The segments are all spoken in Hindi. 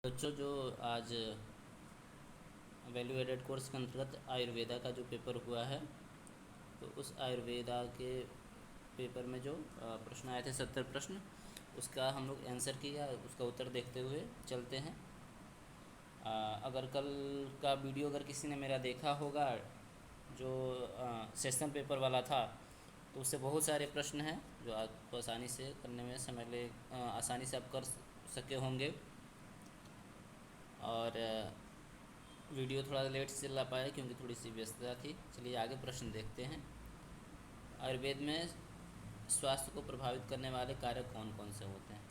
बच्चों, जो आज वैल्यू एडेड कोर्स के अंतर्गत आयुर्वेदा का जो पेपर हुआ है, तो उस आयुर्वेदा के पेपर में जो प्रश्न आए थे 70 प्रश्न, उसका हम लोग आंसर किया, उसका उत्तर देखते हुए चलते हैं। अगर कल का वीडियो अगर किसी ने मेरा देखा होगा, जो सेशन पेपर वाला था, तो उससे बहुत सारे प्रश्न हैं जो आपको आसानी से करने में आसानी से आप कर सके होंगे। और वीडियो थोड़ा लेट से चला पाया क्योंकि थोड़ी सी व्यस्तता थी। चलिए आगे प्रश्न देखते हैं। आयुर्वेद में स्वास्थ्य को प्रभावित करने वाले कारक कौन कौन से होते हैं?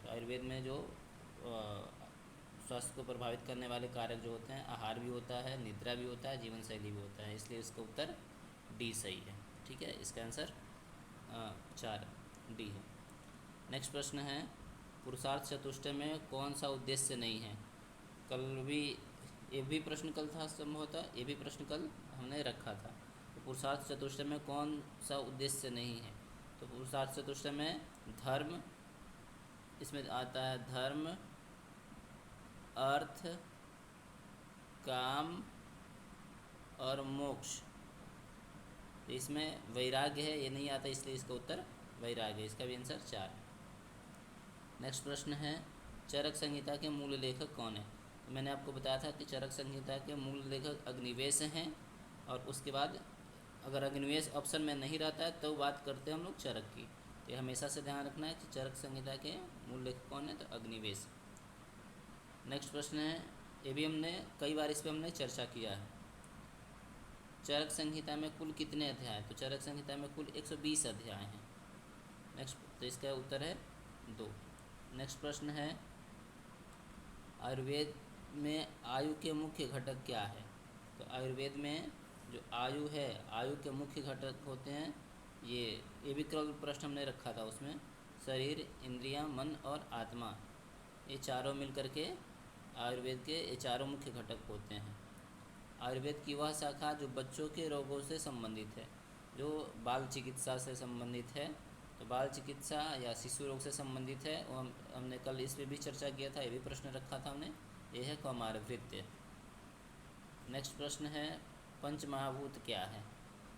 तो आयुर्वेद में जो स्वास्थ्य को प्रभावित करने वाले कारक जो होते हैं, आहार भी होता है, निद्रा भी होता है, जीवन शैली भी होता है, इसलिए इसका उत्तर डी सही है। ठीक है, इसका आंसर 4 डी है। नेक्स्ट प्रश्न है, पुरुषार्थ चतुष्टय में कौन सा उद्देश्य नहीं है? कल भी ये भी प्रश्न कल था, संभवतः ये भी प्रश्न कल हमने रखा था। तो पुरुषार्थ चतुष्टय में कौन सा उद्देश्य नहीं है? तो पुरुषार्थ चतुष्टय में धर्म, इसमें आता है धर्म, अर्थ, काम और मोक्ष। तो इसमें वैराग्य है, ये नहीं आता, इसलिए इसका उत्तर वैराग्य, इसका भी आंसर 4 है। नेक्स्ट प्रश्न है, चरक संहिता के मूल लेखक कौन है? तो मैंने आपको बताया था कि चरक संहिता के मूल लेखक अग्निवेश हैं, और उसके बाद अगर अग्निवेश ऑप्शन में नहीं रहता है तो बात करते हैं हम लोग चरक की। तो हमेशा से ध्यान रखना है कि चरक संहिता के मूल लेखक कौन है, तो अग्निवेश। नेक्स्ट प्रश्न है, ये भी हमने कई बार इस पर हमने चर्चा किया है। चरक संहिता में कुल कितने अध्याय हैं? तो चरक संहिता में कुल 120 अध्याय हैं। नेक्स्ट, तो इसका उत्तर है 2। नेक्स्ट प्रश्न है, आयुर्वेद में आयु के मुख्य घटक क्या है? तो आयुर्वेद में जो आयु है, आयु के मुख्य घटक होते हैं ये भी कल प्रश्न हमने रखा था। उसमें शरीर, इंद्रियां, मन और आत्मा, ये चारों मिलकर के आयुर्वेद के ये चारों मुख्य घटक होते हैं। आयुर्वेद की वह शाखा जो बच्चों के रोगों से संबंधित है, जो बाल चिकित्सा से संबंधित है, तो बाल चिकित्सा या शिशु रोग से संबंधित है, वो हमने कल इस पर भी चर्चा किया था, ये भी प्रश्न रखा था हमने। ये है कौमारभृत्य। नेक्स्ट प्रश्न है, पंचमहाभूत क्या है?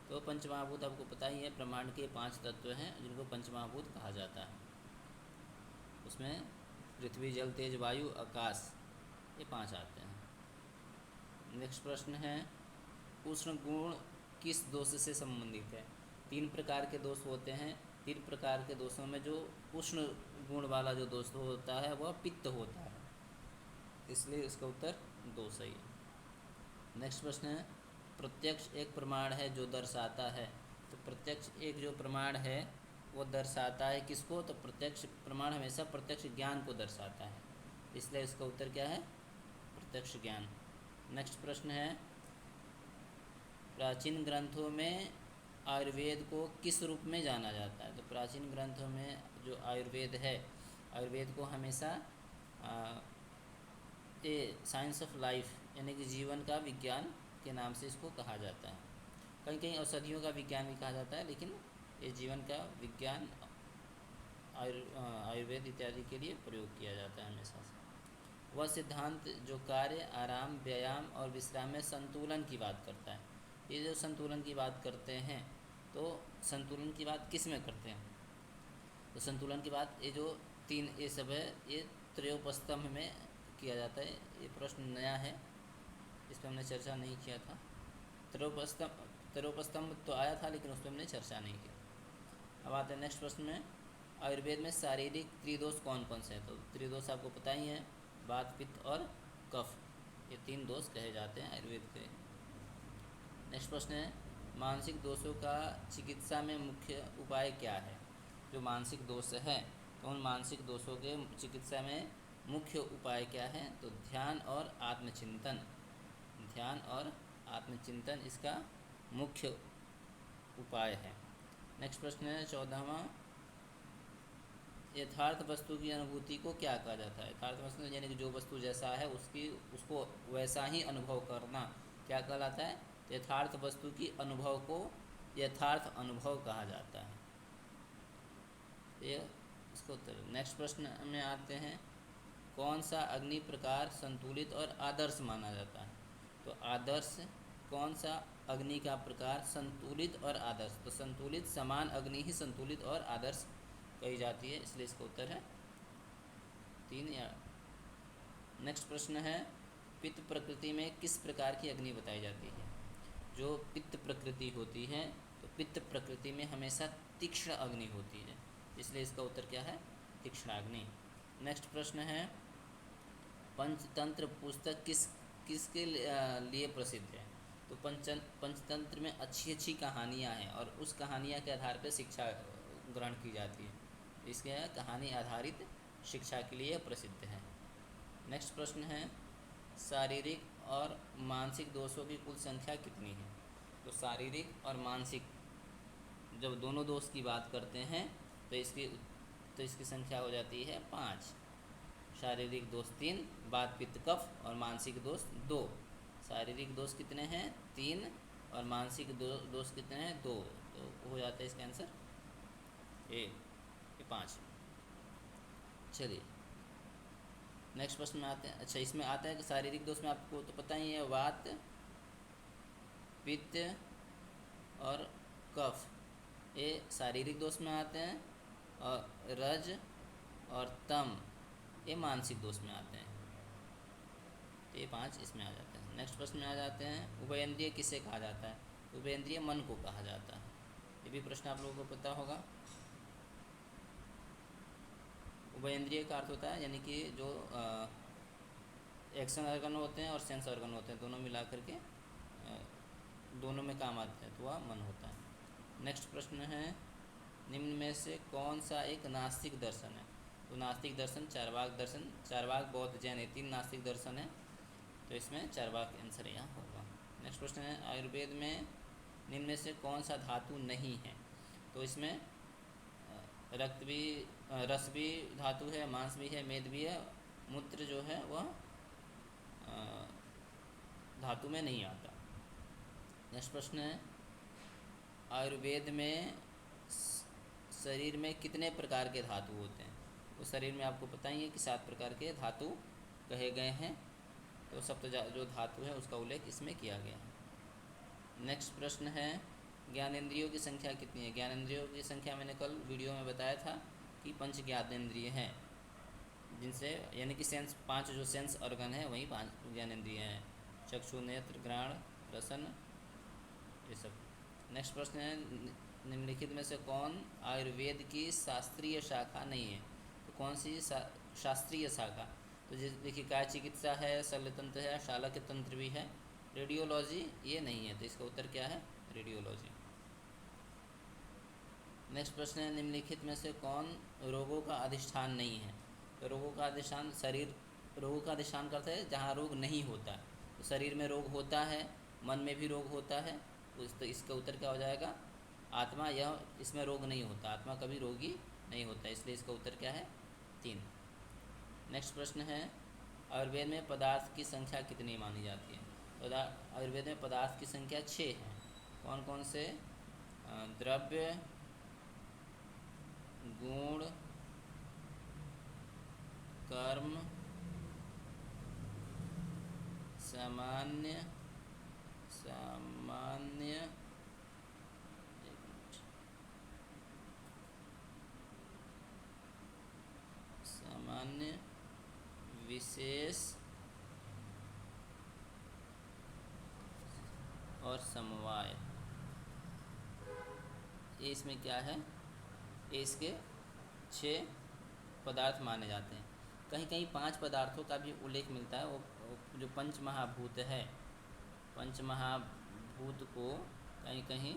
तो पंचमहाभूत आपको पता ही है, ब्रह्मांड के 5 तत्व हैं जिनको पंचमहाभूत कहा जाता है। उसमें पृथ्वी, जल, तेज, वायु, आकाश, ये 5 आते हैं। नेक्स्ट प्रश्न है, उष्ण गुण किस दोष से संबंधित है? 3 प्रकार के दोष होते हैं। 3 प्रकार के दोषों में जो उष्ण गुण वाला जो दोष होता है वह पित्त होता है, इसलिए इसका उत्तर 2 सही है। नेक्स्ट प्रश्न है, प्रत्यक्ष एक प्रमाण है जो दर्शाता है। तो प्रत्यक्ष एक जो प्रमाण है वो दर्शाता है किसको? तो प्रत्यक्ष प्रमाण हमेशा प्रत्यक्ष ज्ञान को दर्शाता है, इसलिए इसका उत्तर क्या है? प्रत्यक्ष ज्ञान। नेक्स्ट प्रश्न है, प्राचीन ग्रंथों में आयुर्वेद को किस रूप में जाना जाता है? तो प्राचीन ग्रंथों में जो आयुर्वेद है, आयुर्वेद को हमेशा ये साइंस ऑफ लाइफ यानी कि जीवन का विज्ञान के नाम से इसको कहा जाता है। कहीं कहीं औषधियों का विज्ञान भी कहा जाता है, लेकिन ये जीवन का विज्ञान आयुर्वेद इत्यादि के लिए प्रयोग किया जाता है हमेशा से। वह सिद्धांत जो कार्य, आराम, व्यायाम और विश्राम में संतुलन की बात करता है। ये जो संतुलन की बात करते हैं, तो संतुलन की बात किस में करते हैं? तो संतुलन की बात ये जो 3 ये सब है, ये त्रयोपस्तंभ में किया जाता है। ये प्रश्न नया है, इस पर हमने चर्चा नहीं किया था। त्रयोपस्तंभ तो आया था, लेकिन उस पर हमने चर्चा नहीं की। अब आते हैं नेक्स्ट प्रश्न में, आयुर्वेद में शारीरिक त्रिदोष कौन कौन से हैं? तो त्रिदोष आपको पता ही है, वात, पित्त और कफ, ये 3 दोष कहे जाते हैं आयुर्वेद के। नेक्स्ट प्रश्न है, मानसिक दोषों का चिकित्सा में मुख्य उपाय क्या है? जो मानसिक दोष है, तो उन मानसिक दोषों के चिकित्सा में मुख्य उपाय क्या है? तो ध्यान और आत्मचिंतन। ध्यान और आत्मचिंतन इसका मुख्य उपाय है। नेक्स्ट प्रश्न है 14वां, यथार्थ वस्तु की अनुभूति को क्या कहा जाता है? यथार्थ वस्तु यानी कि जो वस्तु जैसा है उसको वैसा ही अनुभव करना क्या कहलाता है? तो यथार्थ वस्तु की अनुभव को यथार्थ अनुभव कहा जाता है। ये इसको उत्तर। नेक्स्ट प्रश्न में आते हैं, कौन सा अग्नि प्रकार संतुलित और आदर्श माना जाता है? तो आदर्श, कौन सा अग्नि का प्रकार संतुलित और आदर्श? तो संतुलित, समान अग्नि ही संतुलित और आदर्श कही जाती है, इसलिए इसका उत्तर है 3 या। नेक्स्ट प्रश्न है, पित्त प्रकृति में किस प्रकार की अग्नि बताई जाती है? जो पित्त प्रकृति होती है, तो पित्त प्रकृति में हमेशा तीक्ष्ण अग्नि होती है, इसलिए इसका उत्तर क्या है? तीक्ष्ण अग्नि। नेक्स्ट प्रश्न है, पंचतंत्र पुस्तक किसके लिए प्रसिद्ध है? तो पंचतंत्र में अच्छी अच्छी कहानियाँ हैं और उस कहानियाँ के आधार पर शिक्षा ग्रहण की जाती है, इसके कहानी आधारित शिक्षा के लिए प्रसिद्ध है। नेक्स्ट प्रश्न है, शारीरिक और मानसिक दोषों की कुल संख्या कितनी है? तो शारीरिक और मानसिक जब दोनों दोष की बात करते हैं तो इसकी संख्या हो जाती है 5। शारीरिक दोष 3, वात पित्त कफ, और मानसिक दोष 2। शारीरिक दोष कितने हैं? 3, और मानसिक दोष कितने हैं? 2। तो हो जाता है इसका आंसर ये 5। चलिए नेक्स्ट प्रश्न में आते हैं। अच्छा, इसमें आता है कि शारीरिक दोष में आपको तो पता ही है, वात पित्त और कफ ये शारीरिक दोष में आते हैं, और रज और तम ये मानसिक दोष में आते हैं। तो ये 5 इसमें आ जाते हैं। नेक्स्ट प्रश्न में आ जाते हैं, उभयेंद्रिय किसे कहा जाता है? उभयेंद्रिय मन को कहा जाता है, ये भी प्रश्न आप लोगों को पता होगा। उभयेंद्रिय का अर्थ होता है यानी कि जो एक्शन ऑर्गन होते हैं और सेंस ऑर्गन होते हैं, दोनों मिला करके दोनों में काम आते हैं, तो वह मन होता है। नेक्स्ट प्रश्न है, निम्न में से कौन सा एक नास्तिक दर्शन है? तो नास्तिक दर्शन चार्वाक दर्शन, चार्वाक बौद्ध जैन ये 3 नास्तिक दर्शन है, तो इसमें चार्वाक आंसर यहाँ होगा। नेक्स्ट प्रश्न है, आयुर्वेद में निम्न में से कौन सा धातु नहीं है? तो इसमें रक्त भी, रस भी धातु है, मांस भी है, मेद भी है, मूत्र जो है वह धातु में नहीं आता। नेक्स्ट प्रश्न है, आयुर्वेद में शरीर में कितने प्रकार के धातु होते हैं? तो शरीर में आपको पता ही है कि 7 प्रकार के धातु कहे गए हैं, तो सप्त जो धातु है उसका उल्लेख इसमें किया गया है। नेक्स्ट प्रश्न है, ज्ञानेंद्रियों की संख्या कितनी है? ज्ञानेंद्रियों की संख्या मैंने कल वीडियो में बताया था कि 5 ज्ञानेंद्रिय हैं, जिनसे यानी कि सेंस 5 जो सेंस ऑर्गन है वही 5 ज्ञानेंद्रिय हैं, चक्षु, नेत्र, घ्राण, रसन, ये सब। नेक्स्ट प्रश्न है, निम्नलिखित में से कौन आयुर्वेद की शास्त्रीय शाखा नहीं है? तो कौन सी शास्त्रीय शाखा? तो देखिए, काय चिकित्सा है, शल्यतंत्र है, शालक्य तंत्र भी है, रेडियोलॉजी ये नहीं है, तो इसका उत्तर क्या है? रेडियोलॉजी। नेक्स्ट प्रश्न है, निम्नलिखित में से कौन रोगों का अधिष्ठान नहीं है? तो रोगों का अधिष्ठान शरीर, रोगों का अधिष्ठान करता है जहाँ रोग नहीं होता है। तो शरीर में रोग होता है, मन में भी रोग होता है, तो इसका उत्तर क्या हो जाएगा? आत्मा। यह इसमें रोग नहीं होता, आत्मा कभी रोगी नहीं होता, इसलिए इसका उत्तर क्या है? 3। नेक्स्ट प्रश्न है, आयुर्वेद में पदार्थ की संख्या कितनी मानी जाती है? तो आयुर्वेद में पदार्थ की संख्या 6 है। कौन कौन से? द्रव्य, गुण, कर्म, सामान्य, विशेष और समवाय। ये इसमें क्या है? ये इसके 6 पदार्थ माने जाते हैं। कहीं कहीं 5 पदार्थों का भी उल्लेख मिलता है। वो जो पंचमहाभूत है, पंचमहाभूत को कहीं कहीं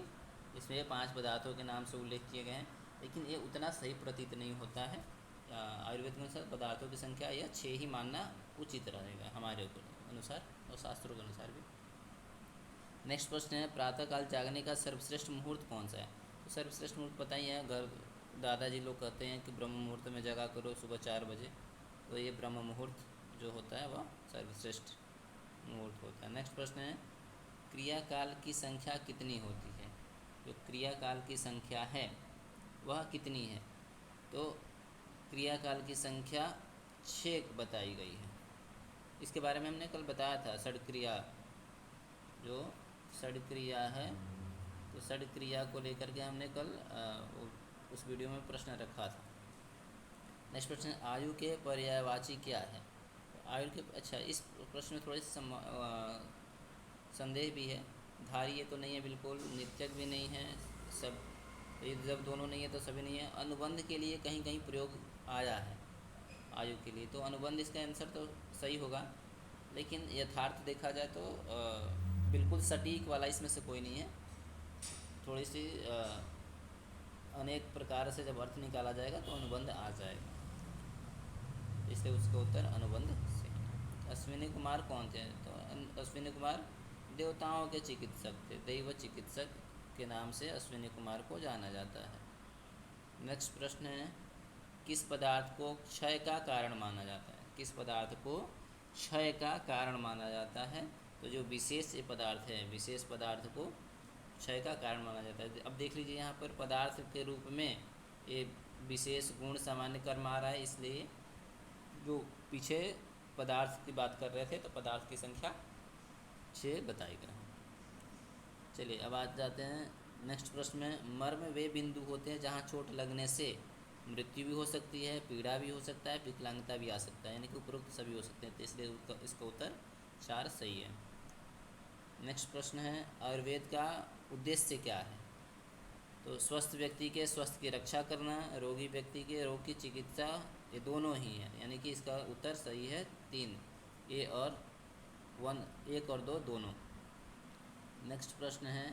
इसमें 5 पदार्थों के नाम से उल्लेख किए गए हैं, लेकिन ये उतना सही प्रतीत नहीं होता है। आयुर्वेद के अनुसार पदार्थों की संख्या यह 6 ही मानना उचित रहेगा हमारे अनुसार और शास्त्रों के अनुसार भी। नेक्स्ट प्रश्न है, प्रातःकाल जागने का सर्वश्रेष्ठ मुहूर्त कौन सा है? तो सर्वश्रेष्ठ मुहूर्त पता ही है, घर दादाजी लोग कहते हैं कि ब्रह्म मुहूर्त में जगा करो सुबह 4 बजे, तो ये ब्रह्म मुहूर्त जो होता है वह सर्वश्रेष्ठ मुहूर्त होता है। नेक्स्ट प्रश्न है, क्रियाकाल की संख्या कितनी होती है? जो क्रियाकाल की संख्या है वह कितनी है? तो क्रियाकाल की संख्या छेक बताई गई है। इसके बारे में हमने कल बताया था, षड्क्रिया, जो षड्क्रिया है, तो षड्क्रिया को लेकर के हमने कल उस वीडियो में प्रश्न रखा था। नेक्स्ट प्रश्न, आयु के पर्यायवाची क्या है? तो आयु के, अच्छा, इस प्रश्न में थोड़े संदेह भी है। धार्य तो नहीं है बिल्कुल, नित्यक भी नहीं है, सब, तो ये जब दोनों नहीं है तो सभी नहीं है। अनुबंध के लिए कहीं कहीं प्रयोग आया है आयु के लिए, तो अनुबंध इसका आंसर तो सही होगा, लेकिन यथार्थ देखा जाए तो बिल्कुल सटीक वाला इसमें से कोई नहीं है। थोड़ी सी अनेक प्रकार से जब अर्थ निकाला जाएगा तो अनुबंध आ जाएगा, इसलिए उसका उत्तर अनुबंध से। अश्विनी कुमार कौन थे? तो अश्विनी कुमार देवताओं के चिकित्सक थे, दैव चिकित्सक के नाम से अश्विनी कुमार को जाना जाता है। नेक्स्ट प्रश्न है, किस पदार्थ को क्षय का कारण माना जाता है? किस पदार्थ को क्षय का कारण माना जाता है? तो जो विशेष ये पदार्थ है, विशेष पदार्थ को क्षय का कारण माना जाता है। अब देख लीजिए यहाँ पर पदार्थ के रूप में ये विशेष गुण सामान्य कर्म आ रहा है, इसलिए जो पीछे पदार्थ की बात कर रहे थे तो पदार्थ की संख्या 6 बताई गई। चलिए अब आ जाते हैं नेक्स्ट प्रश्न में। मर्म वे बिंदु होते हैं जहाँ चोट लगने से मृत्यु भी हो सकती है, पीड़ा भी हो सकता है, विकलांगता भी आ सकता है, यानी कि उपरोक्त सभी हो सकते हैं, तो इसलिए इसका उत्तर 4 सही है। नेक्स्ट प्रश्न है, आयुर्वेद का उद्देश्य क्या है? तो स्वस्थ व्यक्ति के स्वास्थ्य की रक्षा करना, रोगी व्यक्ति के रोग की चिकित्सा, ये दोनों ही है, यानी कि इसका उत्तर सही है 3, ए और 1 और 2 दोनों। नेक्स्ट प्रश्न है,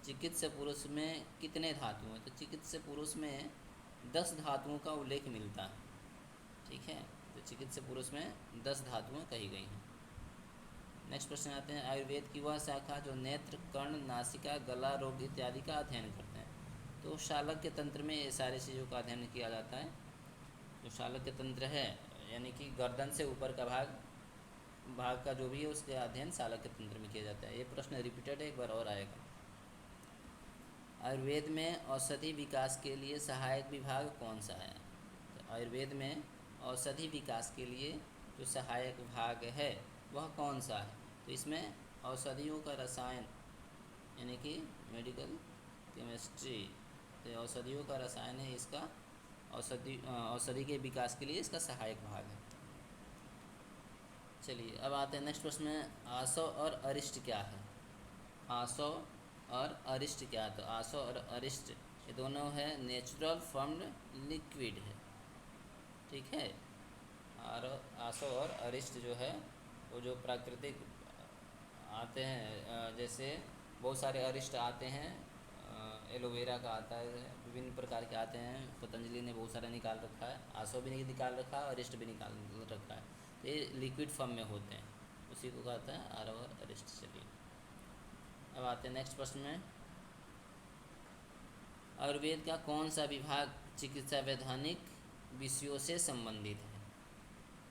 चिकित्सा पुरुष में कितने धातु हैं? तो चिकित्सा पुरुष में 10 धातुओं का उल्लेख मिलता है, ठीक है, तो चिकित्सा पुरुष में 10 धातुएं कही गई हैं। नेक्स्ट प्रश्न आते हैं, आयुर्वेद की वह शाखा जो नेत्र, कर्ण, नासिका, गला रोग इत्यादि का अध्ययन करते हैं। तो शालक्य तंत्र में ये सारी चीज़ों का अध्ययन किया जाता है। जो शालक्य तंत्र है, यानी कि गर्दन से ऊपर का भाग का जो भी है उसका अध्ययन शालक्य तंत्र में किया जाता है। ये प्रश्न रिपीटेड है, एक बार और आएगा। आयुर्वेद में औषधि विकास के लिए सहायक विभाग कौन सा है? तो आयुर्वेद में औषधि विकास के लिए जो सहायक विभाग है वह कौन सा है? तो इसमें औषधियों का रसायन, यानी कि मेडिकल केमिस्ट्री, तो औषधियों का रसायन है इसका, औषधि के विकास के लिए इसका सहायक भाग है। चलिए अब आते हैं नेक्स्ट प्रश्न में, आसव और अरिष्ट क्या है? आसव और अरिष्ट क्या है? तो आसव और अरिष्ट ये दोनों है नेचुरल फॉर्म्ड लिक्विड है, ठीक है। और आसव और अरिष्ट जो है वो जो प्राकृतिक आते हैं, जैसे बहुत सारे अरिष्ट आते हैं, एलोवेरा का आता है, विभिन्न प्रकार के आते हैं, पतंजलि ने बहुत सारा निकाल रखा है, आसव भी निकाल रखा है, अरिष्ट भी निकाल रखा है, तो ये लिक्विड फॉर्म में होते हैं, उसी को कहते हैं आरव और अरिष्ट। चलिए अब आते हैं नेक्स्ट प्रश्न में, आयुर्वेद का कौन सा विभाग चिकित्सा वैधानिक विषयों से संबंधित है?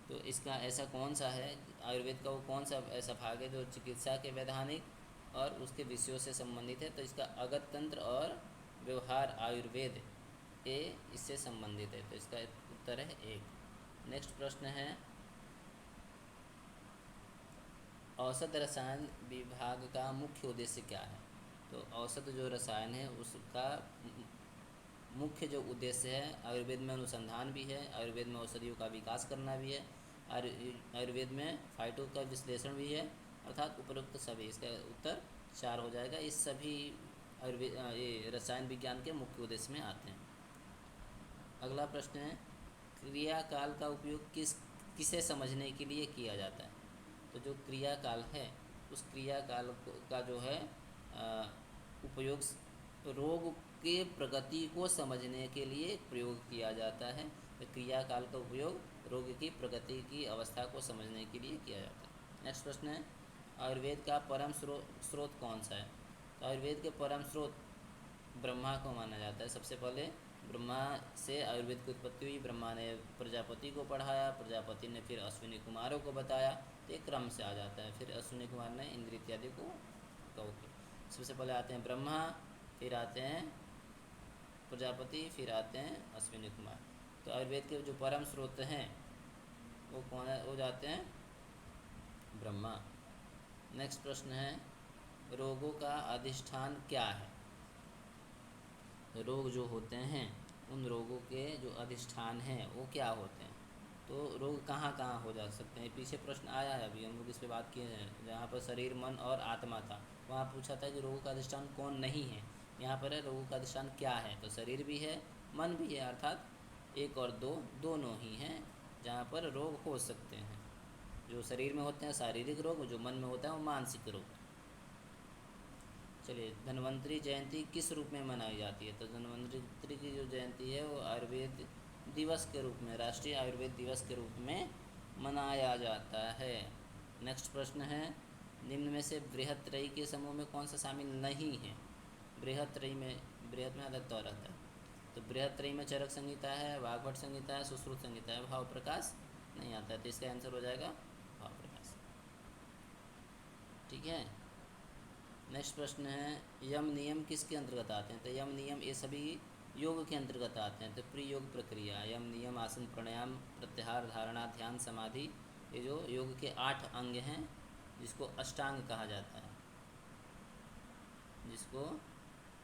तो इसका ऐसा कौन सा है, आयुर्वेद का वो कौन सा ऐसा भाग है जो चिकित्सा के वैधानिक और उसके विषयों से संबंधित है? तो इसका अगत तंत्र और व्यवहार आयुर्वेद ये इससे संबंधित है, तो इसका उत्तर है 1। नेक्स्ट प्रश्न है, औषध रसायन विभाग का मुख्य उद्देश्य क्या है? तो औषध जो रसायन है उसका मुख्य जो उद्देश्य है, आयुर्वेद में अनुसंधान भी है, आयुर्वेद में औषधियों का विकास करना भी है, आयुर्वेद में फाइटो का विश्लेषण भी है, अर्थात उपरोक्त सभी, इसका उत्तर 4 हो जाएगा। इस सभी आयुर्वेद ये रसायन विज्ञान के मुख्य उद्देश्य में आते हैं। अगला प्रश्न है, क्रियाकाल का उपयोग किसे समझने के लिए किया जाता है? तो जो क्रियाकाल है उस क्रियाकाल का जो है उपयोग रोग के प्रगति को समझने के लिए प्रयोग किया जाता है। तो क्रियाकाल का उपयोग रोग की प्रगति की अवस्था को समझने के लिए किया जाता है। नेक्स्ट प्रश्न है, आयुर्वेद का परम स्रोत कौन सा है? तो आयुर्वेद के परम स्रोत ब्रह्मा को माना जाता है। सबसे पहले ब्रह्मा से आयुर्वेद की उत्पत्ति हुई, ब्रह्मा ने प्रजापति को पढ़ाया, प्रजापति ने फिर अश्विनी कुमारों को बताया, तो एक क्रम से आ जाता है। फिर अश्विनी कुमार ने इंद्र इत्यादि को कहो कि सबसे पहले आते हैं ब्रह्मा, फिर आते हैं प्रजापति, फिर आते हैं अश्विनी कुमार। तो आयुर्वेद के जो परम स्रोत हैं वो कौन है? वो जाते हैं ब्रह्मा। नेक्स्ट प्रश्न है, रोगों का अधिष्ठान क्या है? रोग जो होते हैं उन रोगों के जो अधिष्ठान हैं वो क्या होते हैं? तो रोग कहाँ कहाँ हो जा सकते हैं? पीछे प्रश्न आया है, अभी हम लोग इस पे बात किए हैं, जहाँ पर शरीर, मन और आत्मा था, वहाँ पूछा था कि रोगों का अधिष्ठान कौन नहीं है। यहाँ पर है रोगों का अधिष्ठान क्या है, तो शरीर भी है, मन भी है, अर्थात एक और दो दोनों ही हैं जहाँ पर रोग हो सकते हैं। जो शरीर में होते हैं शारीरिक रोग, जो मन में होता है वो मानसिक रोग। चलिए, धन्वंतरी जयंती किस रूप में मनाई जाती है? तो धन्वंतरी की जो जयंती है वो आयुर्वेद दिवस के रूप में, राष्ट्रीय आयुर्वेद दिवस के रूप में मनाया जाता है। नेक्स्ट प्रश्न है, निम्न में से बृहत्त्रयी के समूह में कौन सा शामिल नहीं है? बृहत्त्रयी में, बृहत में अलग तो रहता है, तो बृहत्त्रयी में चरक संहिता है, वाग्भट संहिता है, सुश्रुत संहिता है, भाव प्रकाश नहीं आता है, तो इसका आंसर हो जाएगा भाव प्रकाश। ठीक है। नेक्स्ट प्रश्न है, यम नियम किसके अंतर्गत आते हैं? तो यम नियम ये सभी योग के अंतर्गत आते हैं। तो प्रियोग प्रक्रिया, यम नियम, आसन, प्राणायाम, प्रत्याहार, धारणा, ध्यान, समाधि, ये जो योग के 8 अंग हैं जिसको अष्टांग कहा जाता है, जिसको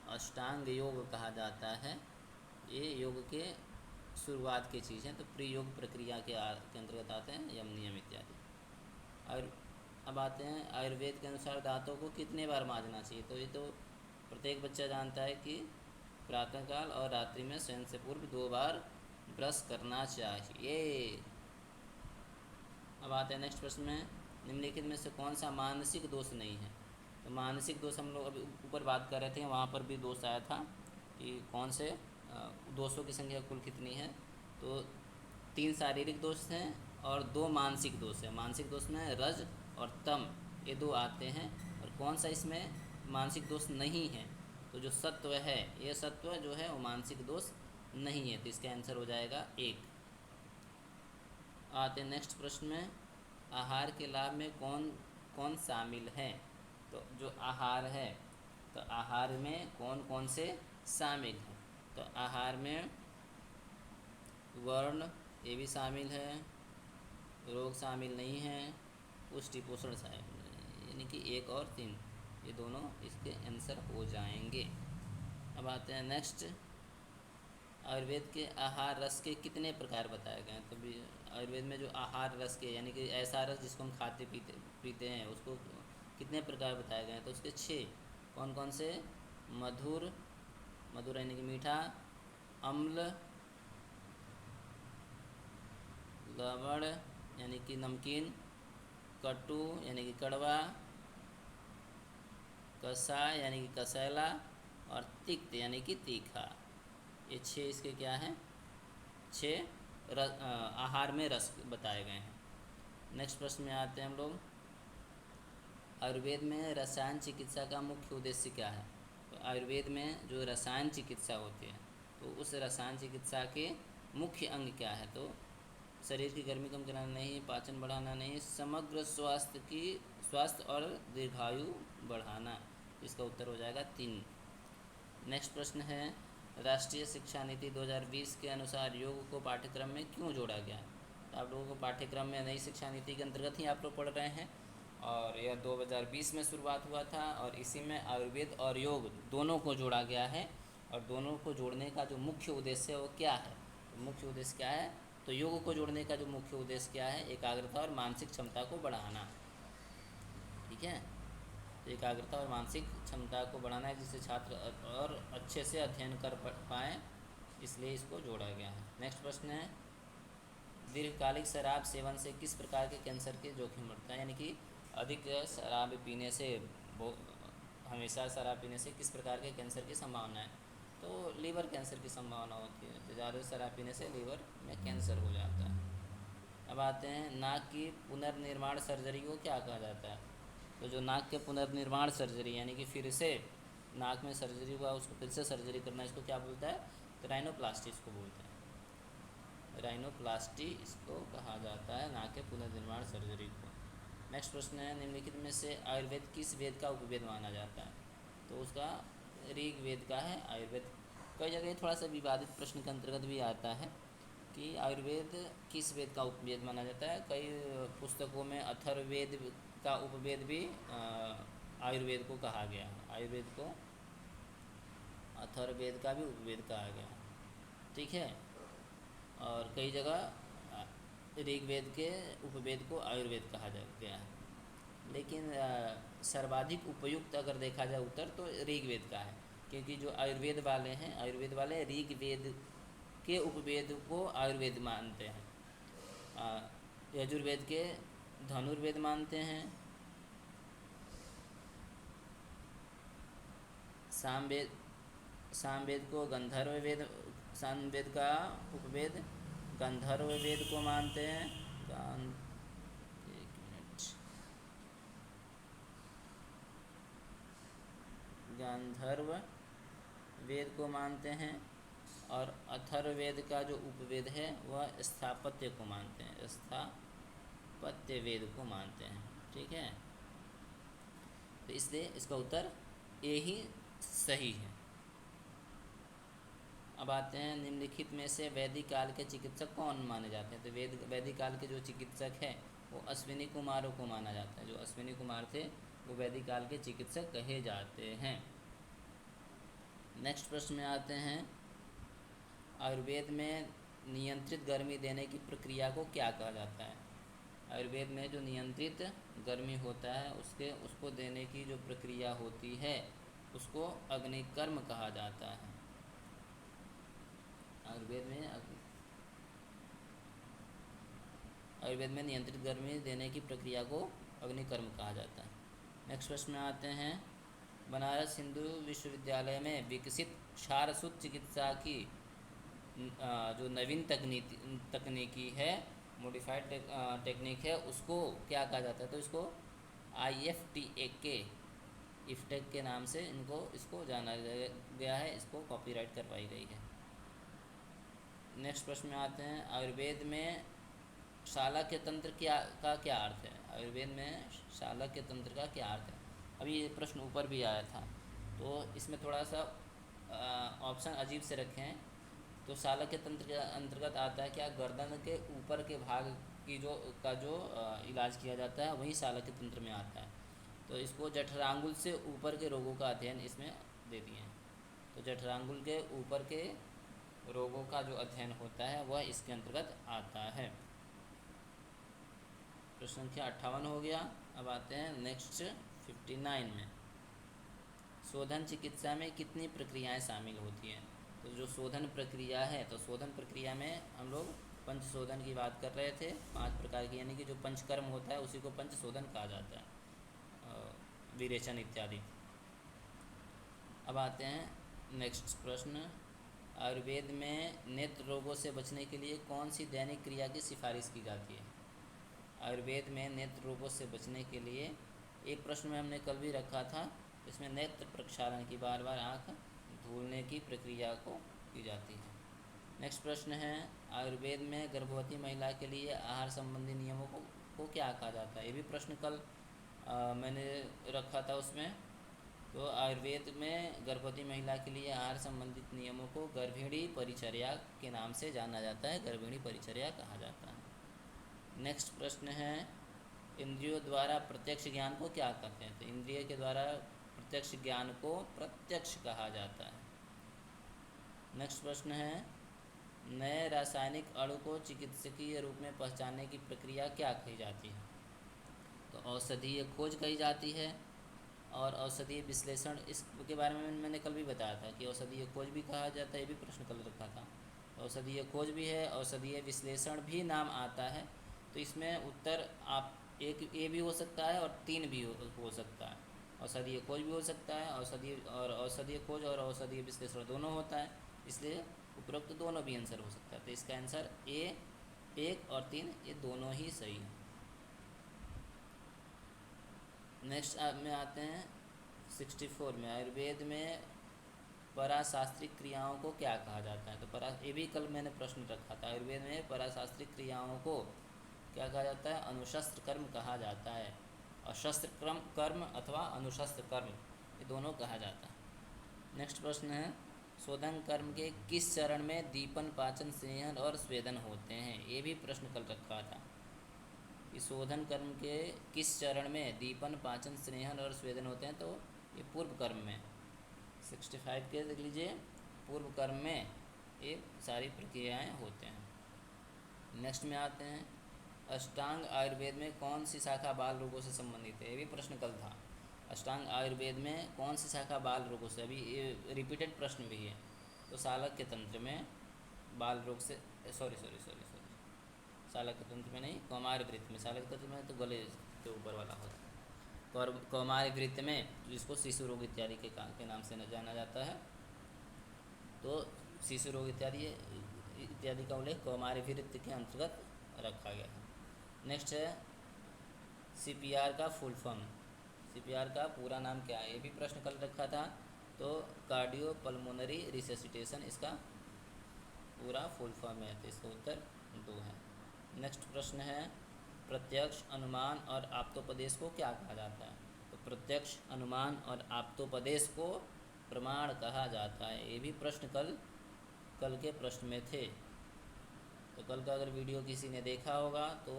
अष्टांग योग कहा जाता है, ये योग के शुरुआत की चीज़ हैं। तो प्रियोग प्रक्रिया के अंतर्गत आते हैं यम नियम इत्यादि। और अब आते हैं, आयुर्वेद के अनुसार दांतों को कितने बार मांजना चाहिए? तो ये तो प्रत्येक बच्चा जानता है कि प्रातःकाल और रात्रि में शयन से पूर्व 2 बार ब्रश करना चाहिए। अब आते हैं नेक्स्ट प्रश्न में, निम्नलिखित में से कौन सा मानसिक दोष नहीं है? तो मानसिक दोष हम लोग अभी ऊपर बात कर रहे थे, वहाँ पर भी दोष आया था कि कौन से दोषों की संख्या कुल कितनी है? तो 3 शारीरिक दोष हैं और 2 मानसिक दोष हैं। मानसिक दोष में रज और तम, ये 2 आते हैं। और कौन सा इसमें मानसिक दोष नहीं है? तो जो सत्व है, ये सत्व जो है वो मानसिक दोष नहीं है, तो इसका आंसर हो जाएगा 1। आते हैं नेक्स्ट प्रश्न में, आहार के लाभ में कौन कौन शामिल है? तो जो आहार है, तो आहार में कौन कौन से शामिल हैं? तो आहार में वर्ण ये भी शामिल है, रोग शामिल नहीं है, पुष्टि पोषण शामिल है, यानी कि 1 और 3 ये दोनों इसके आंसर हो जाएंगे। अब आते हैं नेक्स्ट, आयुर्वेद के आहार रस के कितने प्रकार बताए गए हैं? तो भी आयुर्वेद में जो आहार रस के, यानी कि ऐसा रस जिसको हम खाते पीते हैं, उसको कितने प्रकार बताए गए हैं? तो उसके 6। कौन कौन से? मधुर, मधुर यानी कि मीठा, अम्ल, लवण यानी कि नमकीन, कटु यानी कि कड़वा, कषाय यानी कि कसैला, और तिक्त यानी कि तीखा। ये 6 इसके क्या हैं? 6 आहार में रस बताए गए हैं। नेक्स्ट प्रश्न में आते हैं हम लोग, आयुर्वेद में रसायन चिकित्सा का मुख्य उद्देश्य क्या है? तो आयुर्वेद में जो रसायन चिकित्सा होती है, तो उस रसायन चिकित्सा के मुख्य अंग क्या है? तो शरीर की गर्मी कम कराना नहीं, पाचन बढ़ाना नहीं, समग्र स्वास्थ्य और दीर्घायु बढ़ाना। इसका उत्तर हो जाएगा 3। नेक्स्ट प्रश्न है, राष्ट्रीय शिक्षा नीति 2020 के अनुसार योग को पाठ्यक्रम में क्यों जोड़ा गया? तो आप लोगों को पाठ्यक्रम में नई शिक्षा नीति के अंतर्गत ही आप लोग पढ़ रहे हैं, और यह 2020 में शुरुआत हुआ था, और इसी में आयुर्वेद और योग दोनों को जोड़ा गया है। और दोनों को जोड़ने का जो मुख्य उद्देश्य है वो क्या है? तो मुख्य उद्देश्य क्या है? तो योग को जोड़ने का जो मुख्य उद्देश्य क्या है? एकाग्रता और मानसिक क्षमता को बढ़ाना। ठीक है, तो एकाग्रता और मानसिक क्षमता को बढ़ाना है, जिससे छात्र और अच्छे से अध्ययन कर पाएँ, इसलिए इसको जोड़ा गया है। नेक्स्ट प्रश्न है, दीर्घकालिक शराब सेवन से किस प्रकार के कैंसर के जोखिम बढ़ता है? यानी कि अधिक शराब पीने से, हमेशा शराब पीने से किस प्रकार के कैंसर की संभावना है? तो लीवर कैंसर की संभावना होती है, तो ज़्यादा शराब पीने से लीवर में कैंसर हो जाता है। अब आते हैं, नाक की पुनर्निर्माण सर्जरी को क्या कहा जाता है? तो जो नाक के पुनर्निर्माण सर्जरी, यानी कि फिर से नाक में सर्जरी हुआ, उसको फिर से सर्जरी करना, इसको क्या बोलता है? तो राइनोप्लास्टी इसको बोलते हैं। राइनोप्लास्टी इसको कहा जाता है, नाक के पुनर्निर्माण सर्जरी को। नेक्स्ट प्रश्न है, निम्नलिखित में से आयुर्वेद किस वेद का उपवेद माना जाता है? तो उसका ऋग्वेद का है आयुर्वेद। कई जगह थोड़ा सा विवादित प्रश्न के अंतर्गत भी आता है, कि आयुर्वेद किस वेद का उपवेद माना जाता है। कई पुस्तकों में अथर्ववेद का उपवेद भी आयुर्वेद को कहा गया है। आयुर्वेद को अथर्ववेद का भी उपवेद कहा गया है, ठीक है। और कई जगह ऋग्वेद के उपवेद को आयुर्वेद कहा गया है। लेकिन सर्वाधिक उपयुक्त अगर देखा जाए उत्तर तो ऋग्वेद का है, क्योंकि जो आयुर्वेद वाले हैं, आयुर्वेद वाले ऋग्वेद के उपवेद को आयुर्वेद मानते हैं। यजुर्वेद के धनुर्वेद मानते हैं। सामवेद सामवेद को गंधर्व वेद, सामवेद का उपवेद गंधर्व वेद को मानते हैं। एक मिनट, गंधर्व वेद को मानते हैं। और अथर्ववेद का जो उपवेद है वह स्थापत्य को मानते हैं, स्थापत्य वेद को मानते हैं, ठीक है। तो इसलिए इसका उत्तर ए ही सही है। अब आते हैं निम्नलिखित में से वैदिक काल के चिकित्सक कौन माने जाते हैं। तो वैदिक काल के जो चिकित्सक हैं वो अश्विनी कुमारों को माना जाता है। जो अश्विनी कुमार थे वो वैदिक काल के चिकित्सक कहे जाते हैं। नेक्स्ट प्रश्न में आते हैं, आयुर्वेद में नियंत्रित गर्मी देने की प्रक्रिया को क्या कहा जाता है। आयुर्वेद में जो नियंत्रित गर्मी होता है उसको देने की जो प्रक्रिया होती है उसको अग्निकर्म कहा जाता है। आयुर्वेद में नियंत्रित गर्मी देने की प्रक्रिया को अग्निकर्म कहा जाता है। नेक्स्ट प्रश्न में आते हैं, बनारस हिंदू विश्वविद्यालय में विकसित क्षारसूत चिकित्सा की जो नवीन तकनीकी है, मॉडिफाइड टेक्निक है, उसको क्या कहा जाता है। तो इसको IFTAK इफ्टेक के नाम से इसको जाना गया है, इसको कॉपीराइट करवाई गई है। नेक्स्ट प्रश्न में आते हैं, आयुर्वेद में शालक्य तंत्र का क्या अर्थ है। आयुर्वेद में शालक्य तंत्र का क्या अर्थ है। अभी ये प्रश्न ऊपर भी आया था, तो इसमें थोड़ा सा ऑप्शन अजीब से रखे हैं। तो शालक्य तंत्र के अंतर्गत आता है क्या, गर्दन के ऊपर के भाग की जो इलाज किया जाता है वही शालक्य तंत्र में आता है। तो इसको जठरांगुल से ऊपर के रोगों का अध्ययन इसमें दे दिए हैं। तो जठरांगुल के ऊपर के रोगों का जो अध्ययन होता है वह इसके अंतर्गत आता है। प्रश्न संख्या 58 हो गया। अब आते हैं नेक्स्ट 59 में, शोधन चिकित्सा में कितनी प्रक्रियाएं शामिल होती हैं। तो जो शोधन प्रक्रिया है, तो शोधन प्रक्रिया में हम लोग पंचशोधन की बात कर रहे थे, 5 प्रकार की, यानी कि जो पंचकर्म होता है उसी को पंचशोधन कहा जाता है, विरेचन इत्यादि। अब आते हैं नेक्स्ट प्रश्न, आयुर्वेद में नेत्र रोगों से बचने के लिए कौन सी दैनिक क्रिया की सिफारिश की जाती है। आयुर्वेद में नेत्र रोगों से बचने के लिए एक प्रश्न में हमने कल भी रखा था, इसमें नेत्र प्रक्षालन की, बार बार आँख धुलने की प्रक्रिया को की जाती है। नेक्स्ट प्रश्न है, आयुर्वेद में गर्भवती महिला के लिए आहार संबंधी नियमों को क्या कहा जाता है। ये भी प्रश्न कल मैंने रखा था उसमें। तो आयुर्वेद में गर्भवती महिला के लिए आहार संबंधित नियमों को गर्भिणी परिचर्या के नाम से जाना जाता है, गर्भिणी परिचर्या कहा जाता है। नेक्स्ट प्रश्न है, इंद्रियों द्वारा प्रत्यक्ष ज्ञान को क्या कहते हैं। तो इंद्रिय के द्वारा प्रत्यक्ष ज्ञान को प्रत्यक्ष कहा जाता है। नेक्स्ट प्रश्न है, नए रासायनिक अणु को चिकित्सकीय रूप में पहचानने की प्रक्रिया क्या कही जाती है। तो औषधीय खोज कही जाती है और औषधीय विश्लेषण, इसके बारे में मैंने कल भी बताया था कि औषधीय खोज भी कहा जाता है, ये भी प्रश्न कल रखा था। औषधीय खोज भी है, औषधीय विश्लेषण भी नाम आता है। तो इसमें उत्तर आप एक ए भी हो सकता है और 3 भी हो सकता है। औषधीय खोज भी हो सकता है, औषधीय खोज और औषधीय विश्लेषण दोनों होता है, इसलिए उपरोक्त दोनों भी आंसर हो सकता है। तो इसका आंसर ए 1 और 3 ये दोनों ही सही है। नेक्स्ट में आते हैं 64 में, आयुर्वेद में पराशास्त्रिक क्रियाओं को क्या कहा जाता है। तो ये भी कल मैंने प्रश्न रखा था, आयुर्वेद में पराशास्त्रिक क्रियाओं को क्या कहा जाता है, अनुशस्त्र कर्म कहा जाता है। अशस्त्र कर्म अथवा अनुशस्त्र कर्म, ये दोनों कहा जाता है। नेक्स्ट प्रश्न है, शोधन कर्म के किस चरण में दीपन, पाचन, स्नेहन और स्वेदन होते हैं? ये भी प्रश्न कल रखा था कि शोधन कर्म के किस चरण में दीपन, पाचन, स्नेहन और स्वेदन होते हैं। तो ये पूर्व कर्म में 65 के देख लीजिए, पूर्व कर्म में ये सारी प्रक्रियाएं होते हैं। नेक्स्ट में आते हैं, अष्टांग आयुर्वेद में कौन सी शाखा बाल रोगों से संबंधित है? ये भी प्रश्न कल था। अष्टांग आयुर्वेद में कौन सी शाखा बाल रोगों से, अभी ये रिपीटेड प्रश्न भी है। तो शालक्य तंत्र में बाल रोग से, सॉरी सॉरी सॉरी सॉरी शालक्य तंत्र में नहीं, कौमार वृत्त में। शालक्य तंत्र में तो गले के ऊपर वाला होता है। और कौमार वृत्त में जिसको शिशु रोग इत्यादि के नाम से जाना जाता है, तो शिशु रोग इत्यादि का उल्लेख कौमार वृत्त के अंतर्गत रखा गया है। नेक्स्ट है सीपीआर का फुल फॉर्म। सीपीआर का पूरा नाम क्या है? ये भी प्रश्न कल रखा था। तो कार्डियो पल्मोनरी रिससिटेशन इसका पूरा फुल फॉर्म है। तो इसका उत्तर 2 है। नेक्स्ट प्रश्न है, प्रत्यक्ष, अनुमान और आप्तोपदेश को क्या कहा जाता है? तो प्रत्यक्ष, अनुमान और आप्तोपदेश को प्रमाण कहा जाता है। ये भी प्रश्न कल के प्रश्न में थे। तो कल का अगर वीडियो किसी ने देखा होगा तो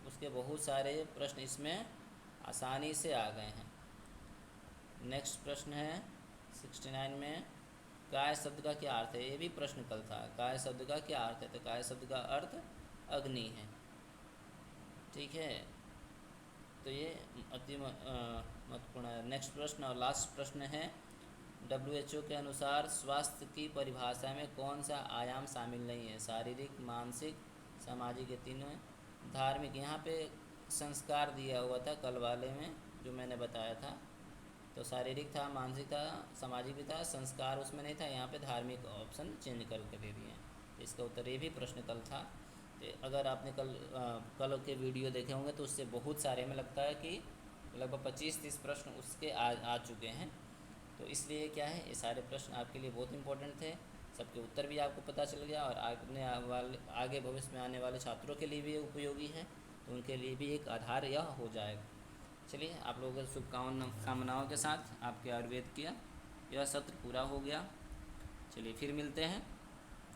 उसके बहुत सारे प्रश्न इसमें आसानी से आ गए हैं। नेक्स्ट प्रश्न है 69 में, काय शब्द का क्या अर्थ है? ये भी प्रश्न कल था। काय शब्द का क्या अर्थ है? तो काय शब्द का अर्थ अग्नि है। ठीक है, तो ये अति महत्वपूर्ण है। नेक्स्ट प्रश्न और लास्ट प्रश्न है, WHO के अनुसार स्वास्थ्य की परिभाषा में कौन सा आयाम शामिल नहीं है? शारीरिक, मानसिक, सामाजिक, ये तीनों। धार्मिक, यहाँ पे संस्कार दिया हुआ था कल वाले में जो मैंने बताया था। तो शारीरिक था, मानसिक था, सामाजिक भी था, संस्कार उसमें नहीं था। यहाँ पे धार्मिक ऑप्शन चेंज करके दे दिए। तो इसका उत्तर ये भी प्रश्न कल था। तो अगर आपने कल के वीडियो देखे होंगे तो उससे बहुत सारे, में लगता है कि लगभग 25-30 प्रश्न उसके आ चुके हैं। तो इसलिए क्या है, ये सारे प्रश्न आपके लिए बहुत इंपॉर्टेंट थे। सबके उत्तर भी आपको पता चल गया और आगे भविष्य में आने वाले छात्रों के लिए भी उपयोगी है। तो उनके लिए भी एक आधार यह हो जाएगा। चलिए, आप लोगों को शुभकामनाओं के साथ आपके आयुर्वेद का यह सत्र पूरा हो गया। चलिए फिर मिलते हैं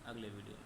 अगले वीडियो में।